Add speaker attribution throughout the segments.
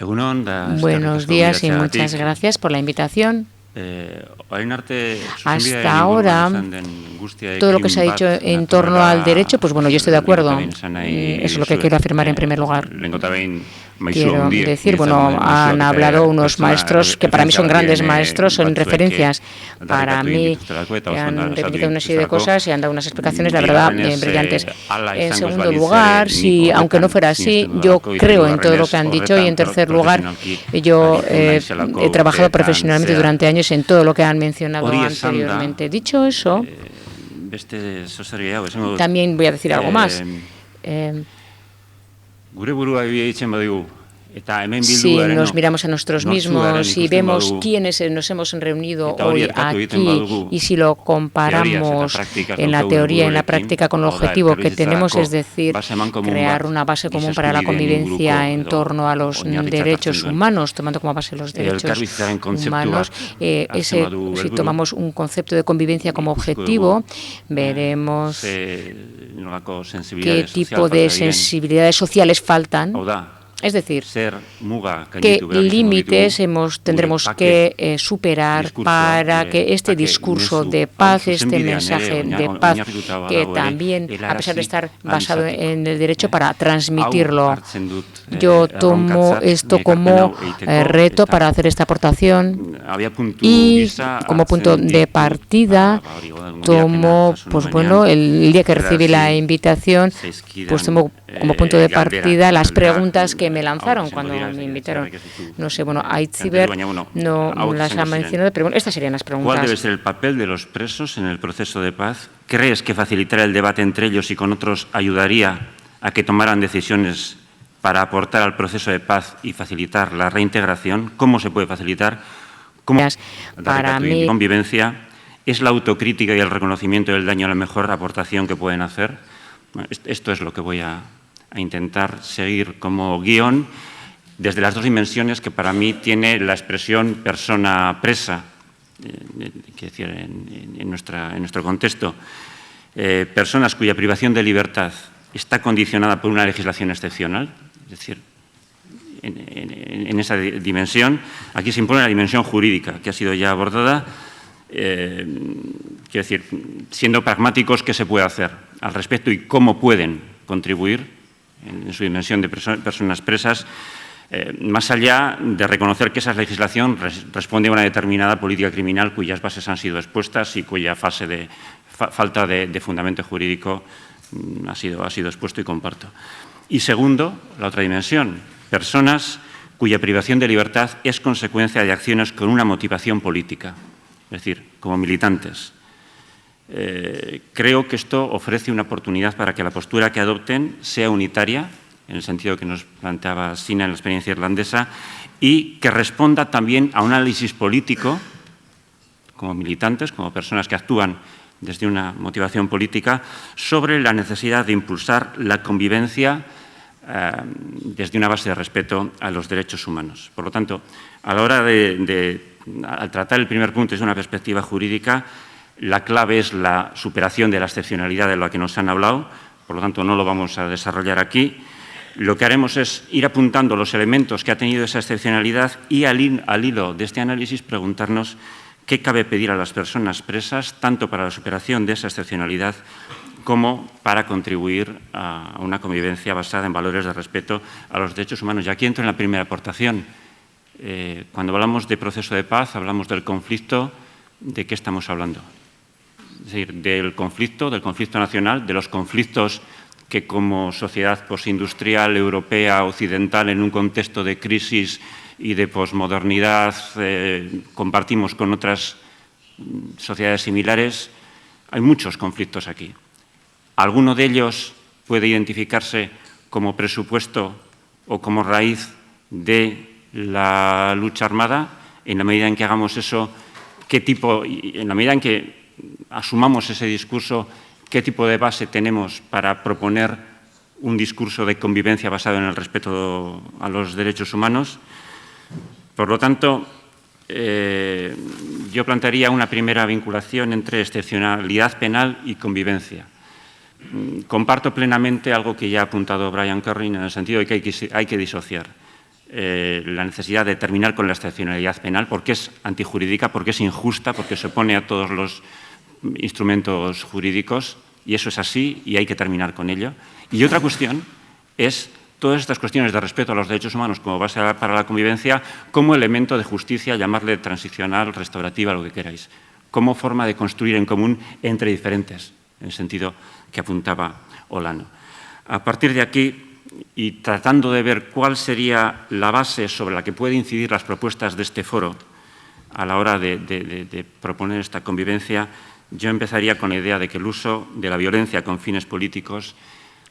Speaker 1: Buenos días y muchas gracias por la invitación. Hasta ahora, todo lo que se ha dicho en torno al derecho, pues bueno, yo estoy de acuerdo. Eso es lo que quiero afirmar en primer lugar. Quiero decir, bueno, han hablado unos maestros que para mí son grandes maestros, son referencias para mí, han repetido una serie de cosas y han dado unas explicaciones, la verdad, brillantes. En segundo lugar, si aunque no fuera así, yo creo en todo lo que han dicho. Y en tercer lugar, yo he trabajado profesionalmente durante años en todo lo que han mencionado anteriormente. Dicho eso, también voy a decir algo más. Si nos miramos a nosotros mismos y vemos quiénes nos hemos reunido hoy aquí y si lo comparamos en la teoría, en la práctica con el objetivo que tenemos, es decir, crear una base común para la convivencia en torno a los derechos humanos, tomando como base los derechos humanos, si tomamos un concepto de convivencia como objetivo, veremos qué tipo de sensibilidades sociales faltan. Es decir, qué límites tendremos que superar para que este discurso de paz, este mensaje de paz, que también, a pesar de estar basado en el derecho, para transmitirlo. Yo tomo esto como reto para hacer esta aportación y como punto de partida tomo, pues bueno, el día que recibí la invitación, pues tomo como punto de partida las preguntas que me lanzaron cuando me invitaron. No sé, bueno, Aitziber no las ha mencionado, pero bueno, estas serían las preguntas.
Speaker 2: ¿Cuál debe ser el papel de los presos en el proceso de paz? ¿Crees que facilitar el debate entre ellos y con otros ayudaría a que tomaran decisiones para aportar al proceso de paz y facilitar la reintegración? ¿Cómo se puede facilitar? ¿Cómo
Speaker 1: para mí
Speaker 2: convivencia? ¿Es la autocrítica y el reconocimiento del daño la mejor aportación que pueden hacer? Bueno, esto es lo que voy a intentar seguir como guión desde las dos dimensiones que para mí tiene la expresión persona presa, decir, en nuestro contexto. Personas cuya privación de libertad está condicionada por una legislación excepcional, es decir, en esa dimensión, aquí se impone la dimensión jurídica que ha sido ya abordada. Quiero decir, siendo pragmáticos, ¿qué se puede hacer al respecto y cómo pueden contribuir en su dimensión de personas presas, más allá de reconocer que esa legislación responde a una determinada política criminal cuyas bases han sido expuestas y cuya falta de fundamento jurídico ha sido expuesto y comparto? Y segundo, la otra dimensión, personas cuya privación de libertad es consecuencia de acciones con una motivación política, es decir, como militantes. Creo que esto ofrece una oportunidad para que la postura que adopten sea unitaria, en el sentido que nos planteaba Sina en la experiencia irlandesa, y que responda también a un análisis político, como militantes, como personas que actúan desde una motivación política, sobre la necesidad de impulsar la convivencia desde una base de respeto a los derechos humanos. Por lo tanto, a la hora al tratar el primer punto desde una perspectiva jurídica, la clave es la superación de la excepcionalidad de la que nos han hablado, por lo tanto no lo vamos a desarrollar aquí. Lo que haremos es ir apuntando los elementos que ha tenido esa excepcionalidad y al hilo de este análisis preguntarnos qué cabe pedir a las personas presas, tanto para la superación de esa excepcionalidad como para contribuir a una convivencia basada en valores de respeto a los derechos humanos. Y aquí entro en la primera aportación. Cuando hablamos de proceso de paz, hablamos del conflicto, ¿de qué estamos hablando? Es decir, del conflicto nacional, de los conflictos que como sociedad postindustrial europea, occidental, en un contexto de crisis y de posmodernidad, compartimos con otras sociedades similares. Hay muchos conflictos aquí. ¿Alguno de ellos puede identificarse como presupuesto o como raíz de la lucha armada? En la medida en que hagamos eso, en la medida en que asumamos ese discurso, ¿qué tipo de base tenemos para proponer un discurso de convivencia basado en el respeto a los derechos humanos? Por lo tanto, yo plantearía una primera vinculación entre excepcionalidad penal y convivencia. Comparto plenamente algo que ya ha apuntado Brian Curry en el sentido de que hay que disociar la necesidad de terminar con la excepcionalidad penal, porque es antijurídica, porque es injusta, porque se opone a todos los instrumentos jurídicos, y eso es así y hay que terminar con ello. Y otra cuestión es todas estas cuestiones de respeto a los derechos humanos como base para la convivencia como elemento de justicia, llamarle transicional, restaurativa, lo que queráis, como forma de construir en común entre diferentes, en el sentido que apuntaba Olano. A partir de aquí, y tratando de ver cuál sería la base sobre la que pueden incidir las propuestas de este foro a la hora de proponer esta convivencia, yo empezaría con la idea de que el uso de la violencia con fines políticos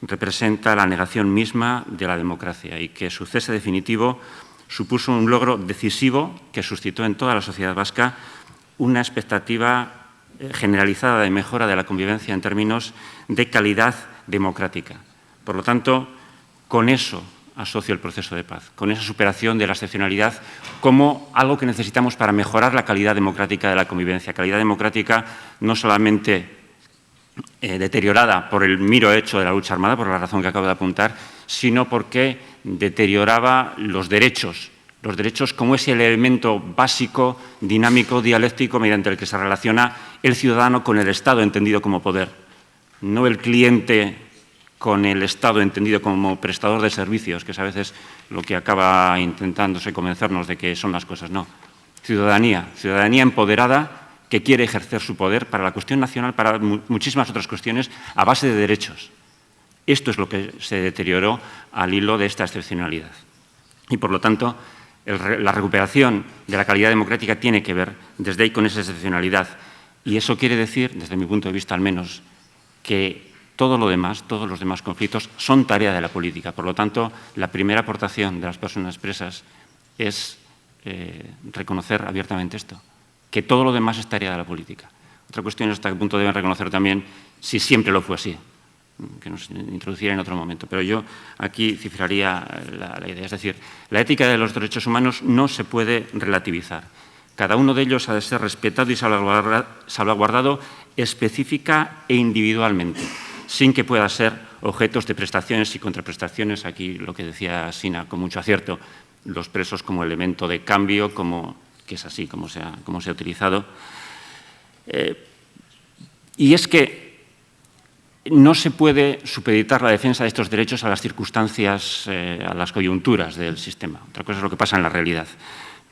Speaker 2: representa la negación misma de la democracia y que su cese definitivo supuso un logro decisivo que suscitó en toda la sociedad vasca una expectativa generalizada de mejora de la convivencia en términos de calidad democrática. Por lo tanto, con eso asocio el proceso de paz, con esa superación de la excepcionalidad como algo que necesitamos para mejorar la calidad democrática de la convivencia. Calidad democrática no solamente deteriorada por el mero hecho de la lucha armada, por la razón que acabo de apuntar, sino porque deterioraba los derechos como ese elemento básico, dinámico, dialéctico, mediante el que se relaciona el ciudadano con el Estado entendido como poder, no el cliente con el Estado entendido como prestador de servicios, que es a veces lo que acaba intentándose convencernos de que son las cosas. No, ciudadanía empoderada que quiere ejercer su poder para la cuestión nacional, para muchísimas otras cuestiones, a base de derechos. Esto es lo que se deterioró al hilo de esta excepcionalidad. Y, por lo tanto, la recuperación de la calidad democrática tiene que ver desde ahí con esa excepcionalidad. Y eso quiere decir, desde mi punto de vista al menos, que todos los demás conflictos son tarea de la política. Por lo tanto, la primera aportación de las personas presas es reconocer abiertamente esto, que todo lo demás es tarea de la política. Otra cuestión es hasta qué punto deben reconocer también si siempre lo fue así, que nos introduciera en otro momento. Pero yo aquí cifraría la idea. Es decir, la ética de los derechos humanos no se puede relativizar. Cada uno de ellos ha de ser respetado y salvaguardado específica e individualmente, sin que pueda ser objetos de prestaciones y contraprestaciones. Aquí lo que decía Sina con mucho acierto, los presos como elemento de cambio, que es así como se ha utilizado. Y es que no se puede supeditar la defensa de estos derechos a las circunstancias, a las coyunturas del sistema. Otra cosa es lo que pasa en la realidad.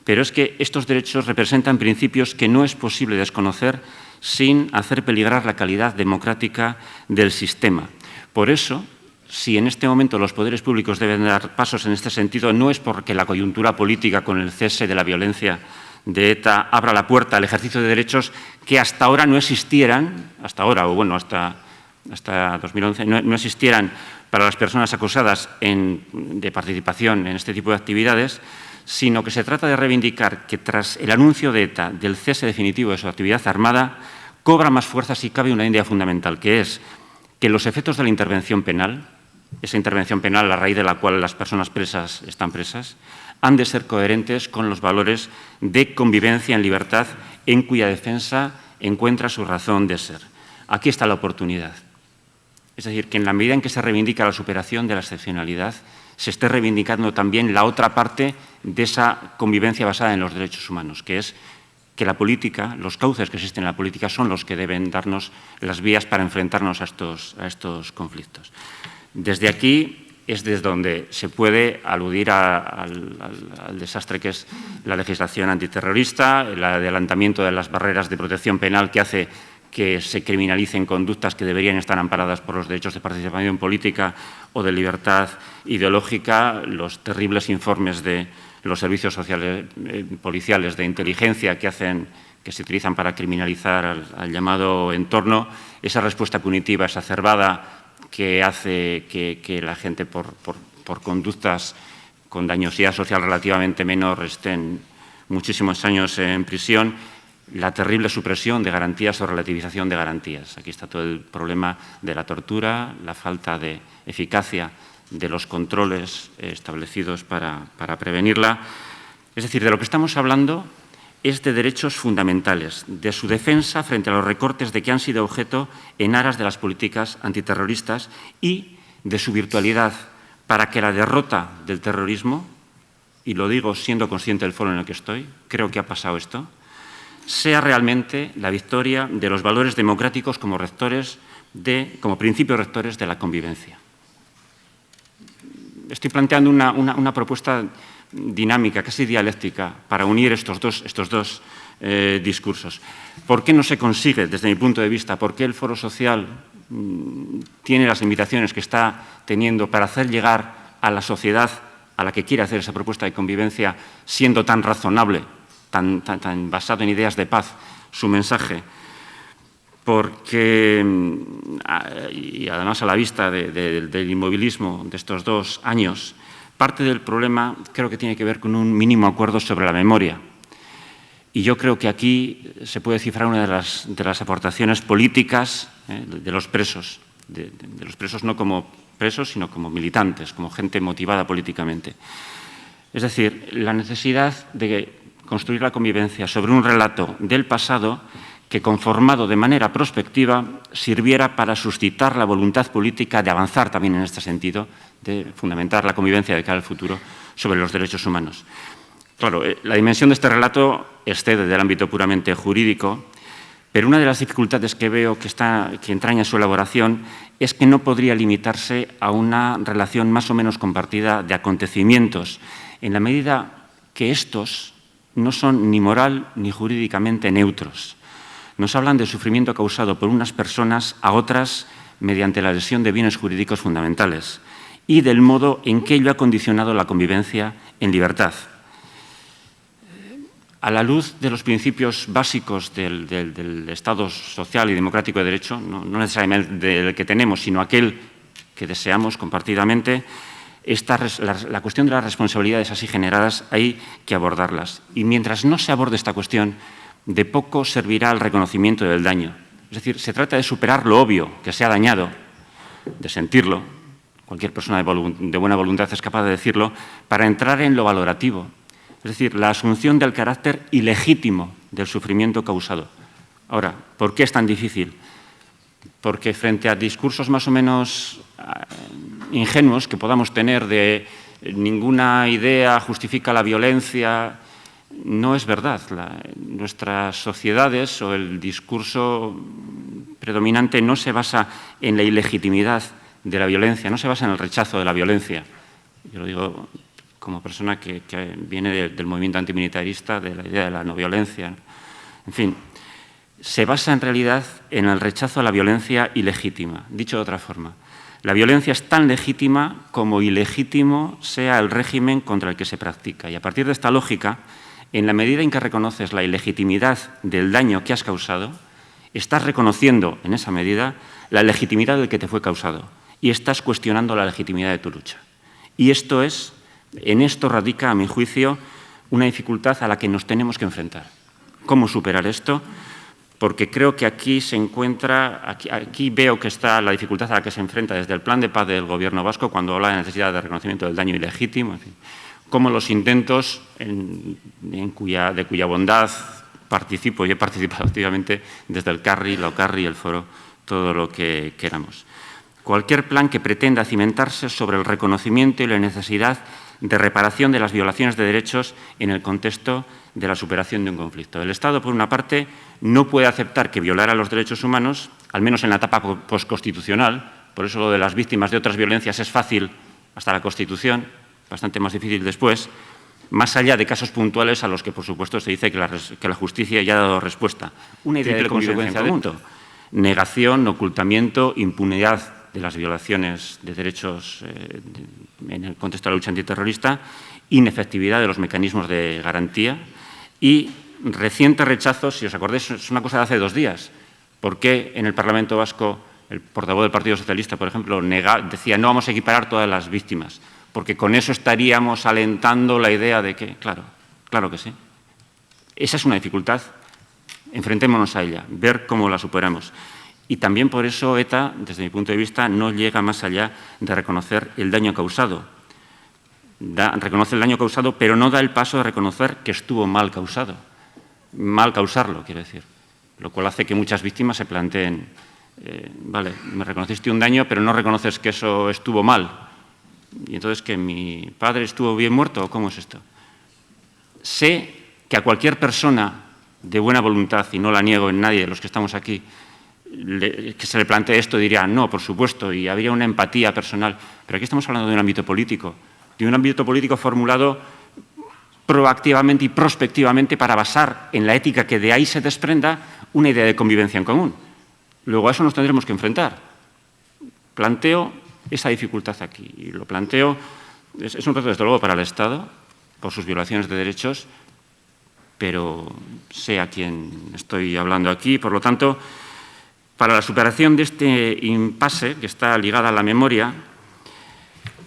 Speaker 2: Pero es que estos derechos representan principios que no es posible desconocer sin hacer peligrar la calidad democrática del sistema. Por eso, si en este momento los poderes públicos deben dar pasos en este sentido, no es porque la coyuntura política con el cese de la violencia de ETA abra la puerta al ejercicio de derechos que hasta ahora no existieran, hasta 2011, no existieran para las personas acusadas de participación en este tipo de actividades, sino que se trata de reivindicar que tras el anuncio de ETA del cese definitivo de su actividad armada, cobra más fuerza si cabe una idea fundamental, que es que los efectos de la intervención penal, esa intervención penal a raíz de la cual las personas presas están presas, han de ser coherentes con los valores de convivencia en libertad en cuya defensa encuentra su razón de ser. Aquí está la oportunidad. Es decir, que en la medida en que se reivindica la superación de la excepcionalidad, se esté reivindicando también la otra parte de esa convivencia basada en los derechos humanos, que es que la política, los cauces que existen en la política son los que deben darnos las vías para enfrentarnos a estos conflictos. Desde aquí es desde donde se puede aludir al desastre que es la legislación antiterrorista, el adelantamiento de las barreras de protección penal que hace que se criminalicen conductas que deberían estar amparadas por los derechos de participación política o de libertad ideológica, los terribles informes de los servicios sociales, policiales de inteligencia que se utilizan para criminalizar al llamado entorno, esa respuesta punitiva exacerbada que hace que la gente por conductas con dañosidad social relativamente menor estén muchísimos años en prisión, la terrible supresión de garantías o relativización de garantías. Aquí está todo el problema de la tortura, la falta de eficacia de los controles establecidos para prevenirla. Es decir, de lo que estamos hablando es de derechos fundamentales, de su defensa frente a los recortes de que han sido objeto en aras de las políticas antiterroristas y de su virtualidad para que la derrota del terrorismo y lo digo siendo consciente del foro en el que estoy, creo que ha pasado esto, sea realmente la victoria de los valores democráticos como principios rectores de la convivencia. Estoy planteando una propuesta dinámica, casi dialéctica, para unir estos dos discursos. ¿Por qué no se consigue, desde mi punto de vista, por qué el foro social tiene las limitaciones que está teniendo para hacer llegar a la sociedad a la que quiere hacer esa propuesta de convivencia, siendo tan razonable, tan basado en ideas de paz, su mensaje? Porque, y además a la vista del inmovilismo de estos 2 años, parte del problema creo que tiene que ver con un mínimo acuerdo sobre la memoria. Y yo creo que aquí se puede cifrar una de las aportaciones políticas de los presos, de los presos no como presos, sino como militantes, como gente motivada políticamente. Es decir, la necesidad de construir la convivencia sobre un relato del pasado que, conformado de manera prospectiva, sirviera para suscitar la voluntad política de avanzar también en este sentido, de fundamentar la convivencia de cara al futuro sobre los derechos humanos. Claro, la dimensión de este relato excede del ámbito puramente jurídico, pero una de las dificultades que veo que entraña su elaboración es que no podría limitarse a una relación más o menos compartida de acontecimientos, en la medida que estos no son ni moral ni jurídicamente neutros. Nos hablan de sufrimiento causado por unas personas a otras mediante la lesión de bienes jurídicos fundamentales y del modo en que ello ha condicionado la convivencia en libertad. A la luz de los principios básicos del Estado social y democrático de derecho, no necesariamente del que tenemos, sino aquel que deseamos compartidamente, la cuestión de las responsabilidades así generadas hay que abordarlas. Y mientras no se aborde esta cuestión, de poco servirá el reconocimiento del daño. Es decir, se trata de superar lo obvio, que se ha dañado, de sentirlo. Cualquier persona de buena voluntad es capaz de decirlo, para entrar en lo valorativo. Es decir, la asunción del carácter ilegítimo del sufrimiento causado. Ahora, ¿por qué es tan difícil? Porque frente a discursos más o menos ingenuos que podamos tener de ninguna idea justifica la violencia, no es verdad. Nuestras sociedades o el discurso predominante no se basa en la ilegitimidad de la violencia, no se basa en el rechazo de la violencia. Yo lo digo como persona que viene del movimiento antimilitarista, de la idea de la no violencia. En fin, se basa en realidad en el rechazo a la violencia ilegítima. Dicho de otra forma, la violencia es tan legítima como ilegítimo sea el régimen contra el que se practica. Y a partir de esta lógica, en la medida en que reconoces la ilegitimidad del daño que has causado, estás reconociendo en esa medida la legitimidad del que te fue causado y estás cuestionando la legitimidad de tu lucha. Y en esto radica, a mi juicio, una dificultad a la que nos tenemos que enfrentar. ¿Cómo superar esto? Porque creo que aquí veo que está la dificultad a la que se enfrenta desde el Plan de Paz del Gobierno vasco cuando habla de la necesidad de reconocimiento del daño ilegítimo, en fin, como los intentos de cuya bondad participo y he participado activamente desde el CARRI, la OCARRI, el foro, todo lo que queramos. Cualquier plan que pretenda cimentarse sobre el reconocimiento y la necesidad de reparación de las violaciones de derechos en el contexto de la superación de un conflicto. El Estado, por una parte, no puede aceptar que violara los derechos humanos, al menos en la etapa posconstitucional, por eso lo de las víctimas de otras violencias es fácil hasta la Constitución, bastante más difícil después, más allá de casos puntuales a los que, por supuesto, se dice que la justicia ya ha dado respuesta. Una idea de consecuencia de esto: negación, ocultamiento, impunidad de las violaciones de derechos en el contexto de la lucha antiterrorista, inefectividad de los mecanismos de garantía y reciente rechazo, si os acordáis, es una cosa de hace 2 días. ¿Por qué en el Parlamento vasco el portavoz del Partido Socialista, por ejemplo, decía no vamos a equiparar todas las víctimas? Porque con eso estaríamos alentando la idea de que, claro que sí. Esa es una dificultad. Enfrentémonos a ella, ver cómo la superamos. Y también por eso ETA, desde mi punto de vista, no llega más allá de reconocer el daño causado. Reconoce el daño causado, pero no da el paso de reconocer que estuvo mal causado. Mal causarlo, quiero decir. Lo cual hace que muchas víctimas se planteen, vale, me reconociste un daño, pero no reconoces que eso estuvo mal. Y entonces, ¿que mi padre estuvo bien muerto o cómo es esto? sé que a cualquier persona de buena voluntad, y no la niego en nadie de los que estamos aquí, que se le plantee esto, diría, no, por supuesto, y habría una empatía personal. Pero aquí estamos hablando de un ámbito político formulado proactivamente y prospectivamente para basar en la ética que de ahí se desprenda una idea de convivencia en común. Luego a eso nos tendremos que enfrentar. Planteo esa dificultad aquí y lo planteo, es un reto desde luego para el Estado, por sus violaciones de derechos, pero sé a quién estoy hablando aquí. Por lo tanto, para la superación de este impasse que está ligada a la memoria,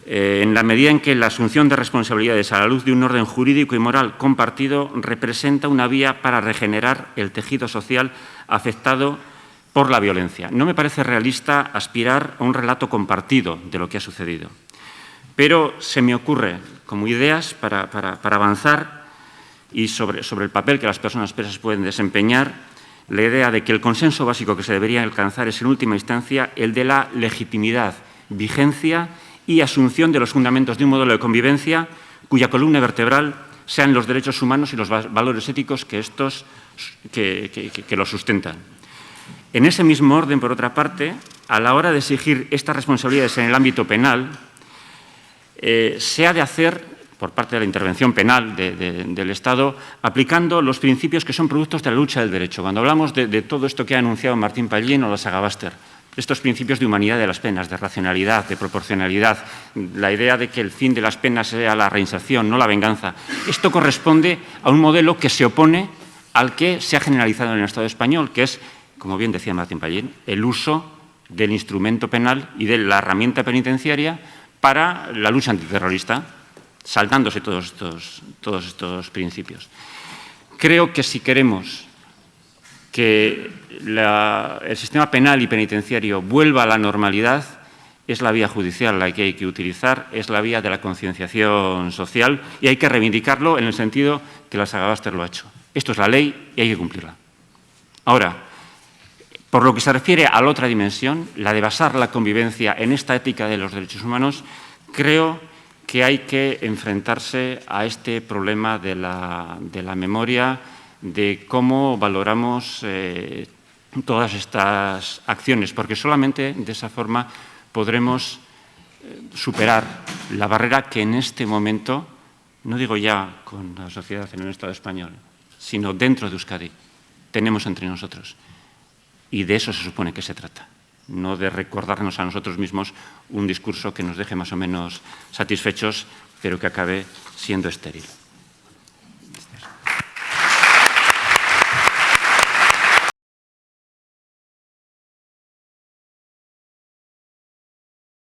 Speaker 2: en la medida en que la asunción de responsabilidades a la luz de un orden jurídico y moral compartido representa una vía para regenerar el tejido social afectado por la violencia. No me parece realista aspirar a un relato compartido de lo que ha sucedido, pero se me ocurre como ideas para avanzar y sobre el papel que las personas presas pueden desempeñar, la idea de que el consenso básico que se debería alcanzar es en última instancia el de la legitimidad, vigencia y asunción de los fundamentos de un modelo de convivencia cuya columna vertebral sean los derechos humanos y los valores éticos que los sustentan. En ese mismo orden, por otra parte, a la hora de exigir estas responsabilidades en el ámbito penal, se ha de hacer, por parte de la intervención penal del Estado, aplicando los principios que son productos de la lucha del derecho. Cuando hablamos de todo esto que ha anunciado Martín Pallín o la saga Báster, estos principios de humanidad de las penas, de racionalidad, de proporcionalidad, la idea de que el fin de las penas sea la reinserción, no la venganza. Esto corresponde a un modelo que se opone al que se ha generalizado en el Estado español, que es, como bien decía Martín Pallín, el uso del instrumento penal y de la herramienta penitenciaria para la lucha antiterrorista, saltándose todos estos principios. Creo que si queremos que el sistema penal y penitenciario vuelva a la normalidad, es la vía judicial la que hay que utilizar, es la vía de la concienciación social y hay que reivindicarlo en el sentido que la saga Báster lo ha hecho. Esto es la ley y hay que cumplirla. Ahora, por lo que se refiere a la otra dimensión, la de basar la convivencia en esta ética de los derechos humanos, creo que hay que enfrentarse a este problema de la memoria, de cómo valoramos todas estas acciones, porque solamente de esa forma podremos superar la barrera que en este momento, no digo ya con la sociedad en el Estado español, sino dentro de Euskadi, tenemos entre nosotros. Y de eso se supone que se trata, no de recordarnos a nosotros mismos un discurso que nos deje más o menos satisfechos, pero que acabe siendo estéril.